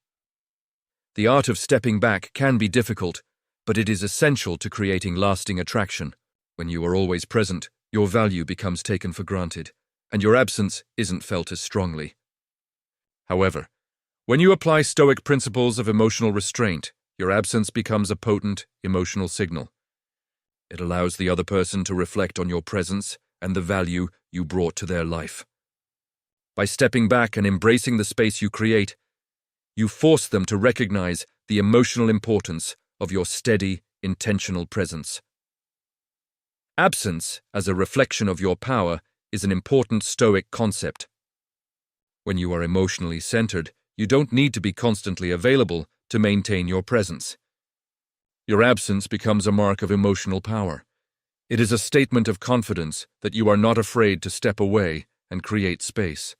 The art of stepping back can be difficult, but it is essential to creating lasting attraction. When you are always present, your value becomes taken for granted, and your absence isn't felt as strongly. However, when you apply Stoic principles of emotional restraint, your absence becomes a potent emotional signal. It allows the other person to reflect on your presence and the value you brought to their life. By stepping back and embracing the space you create, you force them to recognize the emotional importance of your steady, intentional presence. Absence, as a reflection of your power, is an important Stoic concept. When you are emotionally centered, you don't need to be constantly available to maintain your presence. Your absence becomes a mark of emotional power. It is a statement of confidence that you are not afraid to step away and create space.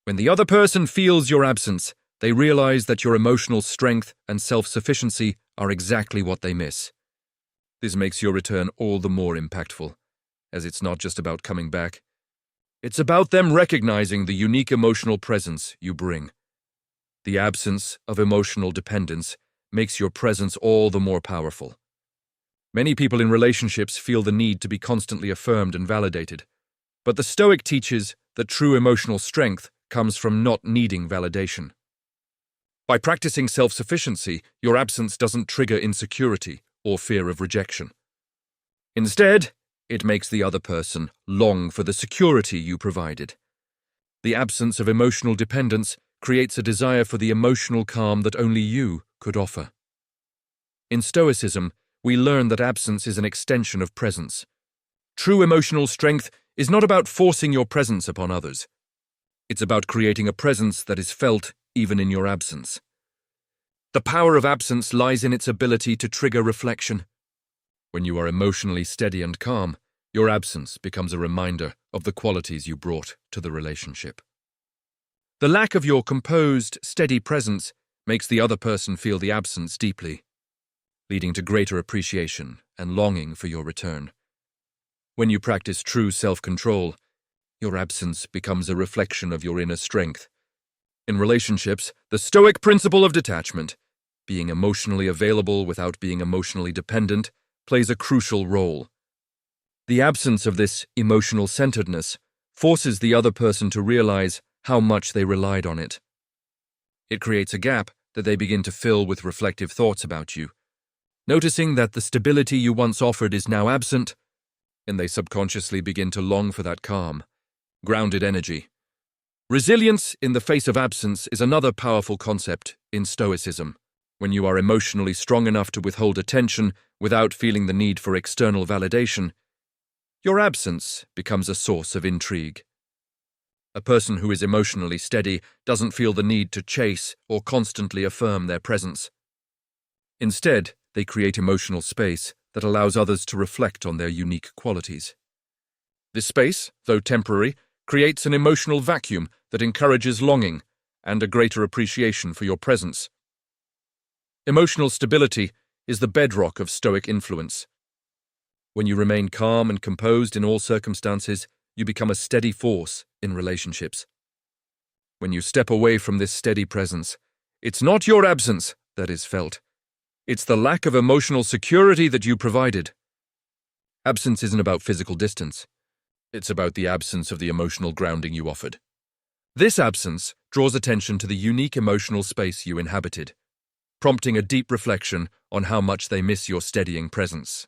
When the other person feels your absence, they realize that your emotional strength and self-sufficiency are exactly what they miss. This makes your return all the more impactful, as it's not just about coming back. It's about them recognizing the unique emotional presence you bring. The absence of emotional dependence makes your presence all the more powerful. Many people in relationships feel the need to be constantly affirmed and validated, but the Stoic teaches that true emotional strength comes from not needing validation. By practicing self-sufficiency, your absence doesn't trigger insecurity or fear of rejection. Instead, it makes the other person long for the security you provided. The absence of emotional dependence creates a desire for the emotional calm that only you could offer. In Stoicism, we learn that absence is an extension of presence. True emotional strength is not about forcing your presence upon others. It's about creating a presence that is felt even in your absence. The power of absence lies in its ability to trigger reflection. When you are emotionally steady and calm, your absence becomes a reminder of the qualities you brought to the relationship. The lack of your composed, steady presence makes the other person feel the absence deeply, leading to greater appreciation and longing for your return. When you practice true self-control, your absence becomes a reflection of your inner strength. In relationships, the Stoic principle of detachment, being emotionally available without being emotionally dependent, plays a crucial role. The absence of this emotional centeredness forces the other person to realize how much they relied on it. It creates a gap that they begin to fill with reflective thoughts about you, noticing that the stability you once offered is now absent, and they subconsciously begin to long for that calm, grounded energy. Resilience in the face of absence is another powerful concept in Stoicism. When you are emotionally strong enough to withhold attention without feeling the need for external validation, your absence becomes a source of intrigue. A person who is emotionally steady doesn't feel the need to chase or constantly affirm their presence. Instead, they create emotional space that allows others to reflect on their unique qualities. This space, though temporary, creates an emotional vacuum that encourages longing and a greater appreciation for your presence. Emotional stability is the bedrock of Stoic influence. When you remain calm and composed in all circumstances, you become a steady force in relationships. When you step away from this steady presence, it's not your absence that is felt. It's the lack of emotional security that you provided. Absence isn't about physical distance. It's about the absence of the emotional grounding you offered. This absence draws attention to the unique emotional space you inhabited, prompting a deep reflection on how much they miss your steadying presence.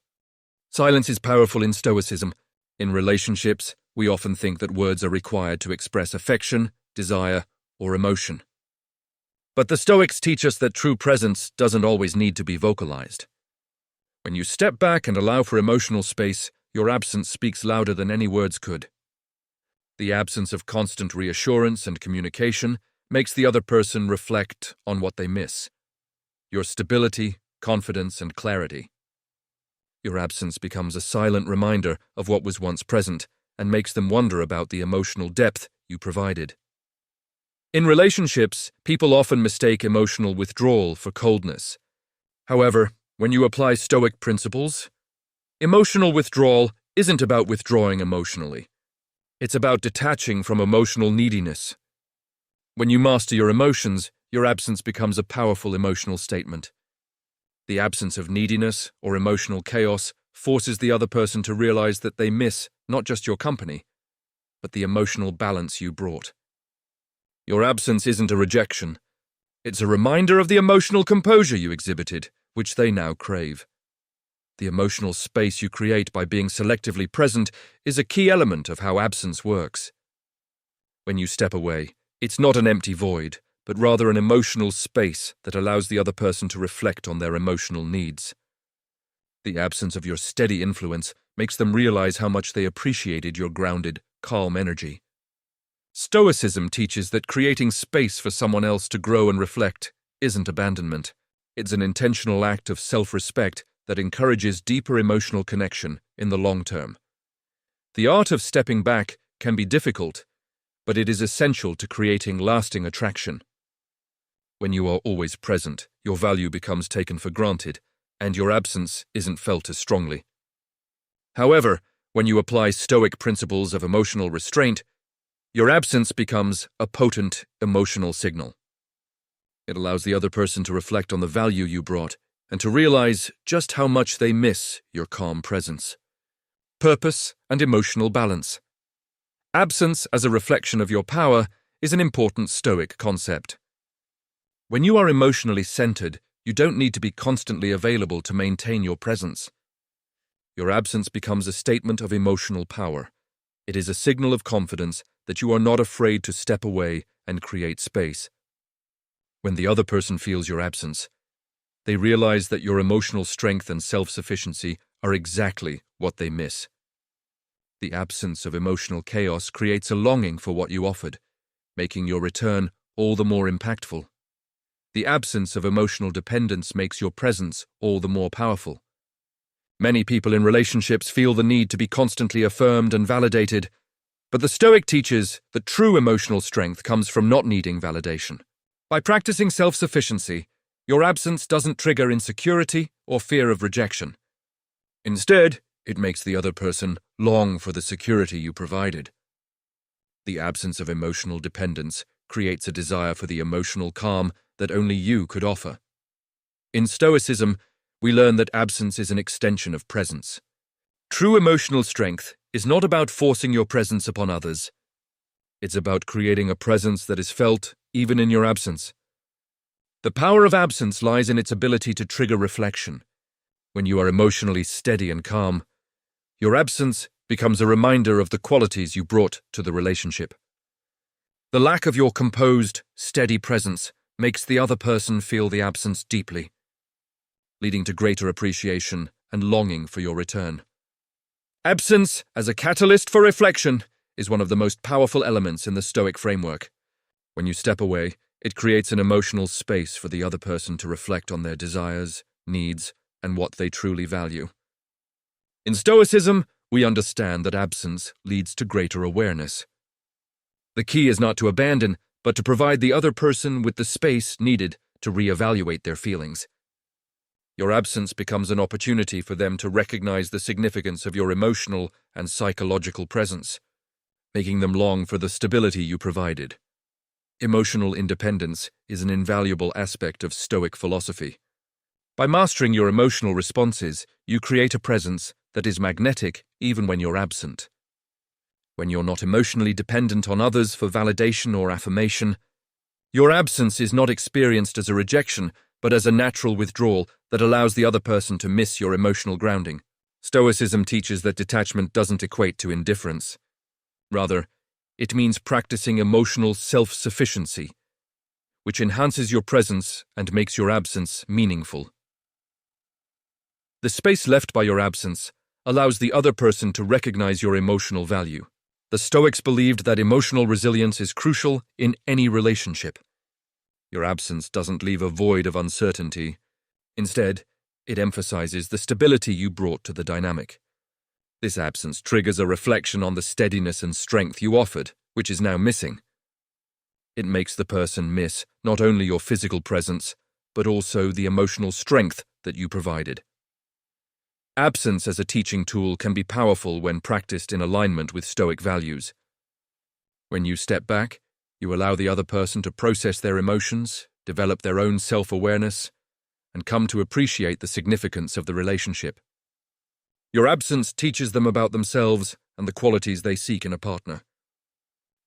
Silence is powerful in Stoicism. In relationships, we often think that words are required to express affection, desire, or emotion. But the Stoics teach us that true presence doesn't always need to be vocalized. When you step back and allow for emotional space, your absence speaks louder than any words could. The absence of constant reassurance and communication makes the other person reflect on what they miss: your stability, confidence, and clarity. Your absence becomes a silent reminder of what was once present and makes them wonder about the emotional depth you provided. In relationships, people often mistake emotional withdrawal for coldness. However, when you apply Stoic principles, emotional withdrawal isn't about withdrawing emotionally. It's about detaching from emotional neediness. When you master your emotions, your absence becomes a powerful emotional statement. The absence of neediness or emotional chaos forces the other person to realize that they miss not just your company, but the emotional balance you brought. Your absence isn't a rejection. It's a reminder of the emotional composure you exhibited, which they now crave. The emotional space you create by being selectively present is a key element of how absence works. When you step away, it's not an empty void, but rather an emotional space that allows the other person to reflect on their emotional needs. The absence of your steady influence makes them realize how much they appreciated your grounded, calm energy. Stoicism teaches that creating space for someone else to grow and reflect isn't abandonment. It's an intentional act of self-respect that encourages deeper emotional connection in the long term. The art of stepping back can be difficult, but it is essential to creating lasting attraction. When you are always present, your value becomes taken for granted, and your absence isn't felt as strongly. However, when you apply Stoic principles of emotional restraint, your absence becomes a potent emotional signal. It allows the other person to reflect on the value you brought and to realize just how much they miss your calm presence. Purpose and emotional balance. Absence as a reflection of your power is an important Stoic concept. When you are emotionally centered, you don't need to be constantly available to maintain your presence. Your absence becomes a statement of emotional power. It is a signal of confidence that you are not afraid to step away and create space. When the other person feels your absence, they realize that your emotional strength and self-sufficiency are exactly what they miss. The absence of emotional chaos creates a longing for what you offered, making your return all the more impactful. The absence of emotional dependence makes your presence all the more powerful. Many people in relationships feel the need to be constantly affirmed and validated, but the Stoic teaches that true emotional strength comes from not needing validation. By practicing self-sufficiency, your absence doesn't trigger insecurity or fear of rejection. Instead, it makes the other person long for the security you provided. The absence of emotional dependence creates a desire for the emotional calm that only you could offer. In Stoicism, we learn that absence is an extension of presence. True emotional strength is not about forcing your presence upon others. It's about creating a presence that is felt even in your absence. The power of absence lies in its ability to trigger reflection. When you are emotionally steady and calm, your absence becomes a reminder of the qualities you brought to the relationship. The lack of your composed, steady presence makes the other person feel the absence deeply, leading to greater appreciation and longing for your return. Absence as a catalyst for reflection is one of the most powerful elements in the Stoic framework. When you step away, it creates an emotional space for the other person to reflect on their desires, needs, and what they truly value. In Stoicism, we understand that absence leads to greater awareness. The key is not to abandon, but to provide the other person with the space needed to reevaluate their feelings. Your absence becomes an opportunity for them to recognize the significance of your emotional and psychological presence, making them long for the stability you provided. Emotional independence is an invaluable aspect of Stoic philosophy. By mastering your emotional responses, you create a presence that is magnetic even when you're absent. When you're not emotionally dependent on others for validation or affirmation, your absence is not experienced as a rejection, but as a natural withdrawal that allows the other person to miss your emotional grounding. Stoicism teaches that detachment doesn't equate to indifference. Rather, it means practicing emotional self-sufficiency, which enhances your presence and makes your absence meaningful. The space left by your absence allows the other person to recognize your emotional value. The Stoics believed that emotional resilience is crucial in any relationship. Your absence doesn't leave a void of uncertainty. Instead, it emphasizes the stability you brought to the dynamic. This absence triggers a reflection on the steadiness and strength you offered, which is now missing. It makes the person miss not only your physical presence, but also the emotional strength that you provided. Absence as a teaching tool can be powerful when practiced in alignment with Stoic values. When you step back, you allow the other person to process their emotions, develop their own self-awareness, and come to appreciate the significance of the relationship. Your absence teaches them about themselves and the qualities they seek in a partner.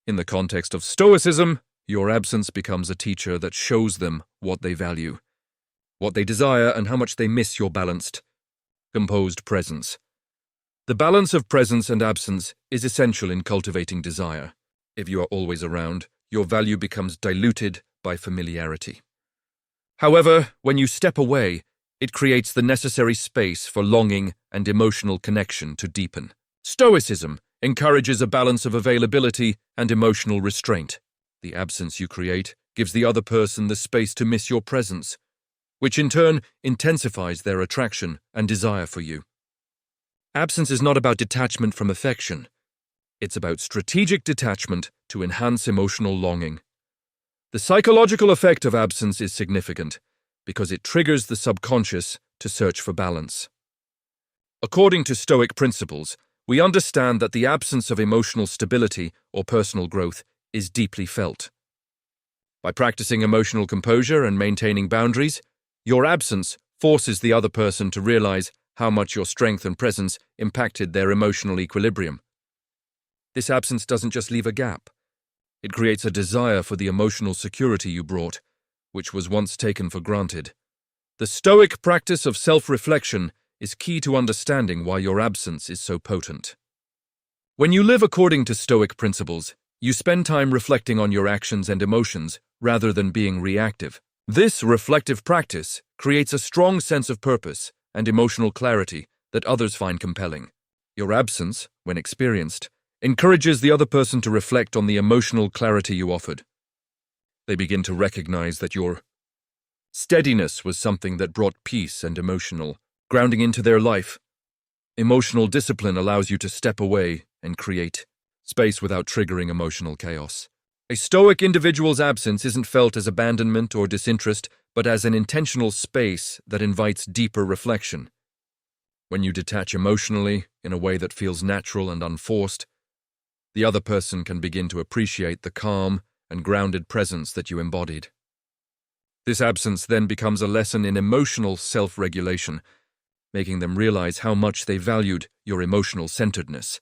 In the context of Stoicism, your absence becomes a teacher that shows them what they value, what they desire, and how much they miss your balanced, composed presence. The balance of presence and absence is essential in cultivating desire. If you are always around, your value becomes diluted by familiarity. However, when you step away, it creates the necessary space for longing and emotional connection to deepen. Stoicism encourages a balance of availability and emotional restraint. The absence you create gives the other person the space to miss your presence, which in turn intensifies their attraction and desire for you. Absence is not about detachment from affection. It's about strategic detachment to enhance emotional longing. The psychological effect of absence is significant because it triggers the subconscious to search for balance. According to Stoic principles, we understand that the absence of emotional stability or personal growth is deeply felt. By practicing emotional composure and maintaining boundaries, your absence forces the other person to realize how much your strength and presence impacted their emotional equilibrium. This absence doesn't just leave a gap. It creates a desire for the emotional security you brought, which was once taken for granted. The Stoic practice of self-reflection is key to understanding why your absence is so potent. When you live according to Stoic principles, you spend time reflecting on your actions and emotions rather than being reactive. This reflective practice creates a strong sense of purpose and emotional clarity that others find compelling. Your absence, when experienced, encourages the other person to reflect on the emotional clarity you offered. They begin to recognize that your steadiness was something that brought peace and emotional grounding into their life. Emotional discipline allows you to step away and create space without triggering emotional chaos. A Stoic individual's absence isn't felt as abandonment or disinterest, but as an intentional space that invites deeper reflection. When you detach emotionally in a way that feels natural and unforced, the other person can begin to appreciate the calm and grounded presence that you embodied. This absence then becomes a lesson in emotional self-regulation, making them realize how much they valued your emotional centeredness.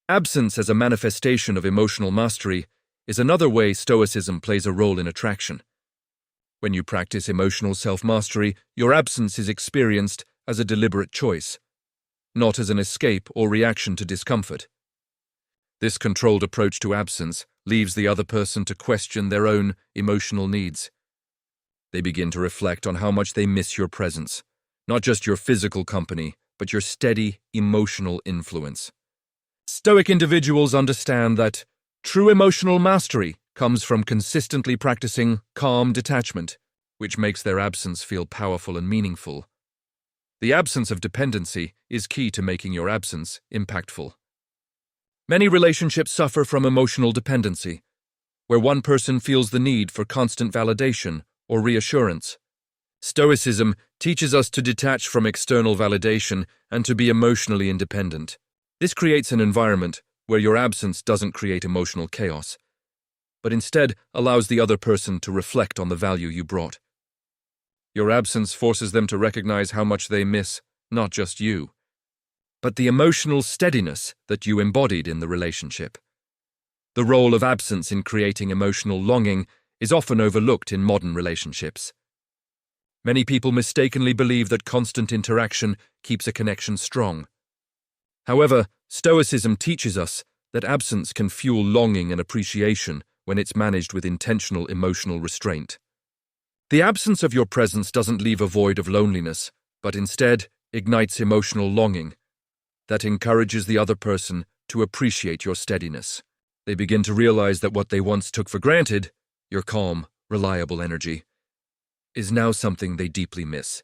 Absence as a manifestation of emotional mastery is another way Stoicism plays a role in attraction. When you practice emotional self-mastery, your absence is experienced as a deliberate choice, not as an escape or reaction to discomfort. This controlled approach to absence leaves the other person to question their own emotional needs. They begin to reflect on how much they miss your presence, not just your physical company, but your steady emotional influence. Stoic individuals understand that true emotional mastery comes from consistently practicing calm detachment, which makes their absence feel powerful and meaningful. The absence of dependency is key to making your absence impactful. Many relationships suffer from emotional dependency, where one person feels the need for constant validation or reassurance. Stoicism teaches us to detach from external validation and to be emotionally independent. This creates an environment where your absence doesn't create emotional chaos, but instead allows the other person to reflect on the value you brought. Your absence forces them to recognize how much they miss not just you, but the emotional steadiness that you embodied in the relationship. The role of absence in creating emotional longing is often overlooked in modern relationships. Many people mistakenly believe that constant interaction keeps a connection strong. However, Stoicism teaches us that absence can fuel longing and appreciation when it's managed with intentional emotional restraint. The absence of your presence doesn't leave a void of loneliness, but instead ignites emotional longing that encourages the other person to appreciate your steadiness. They begin to realize that what they once took for granted, your calm, reliable energy, is now something they deeply miss.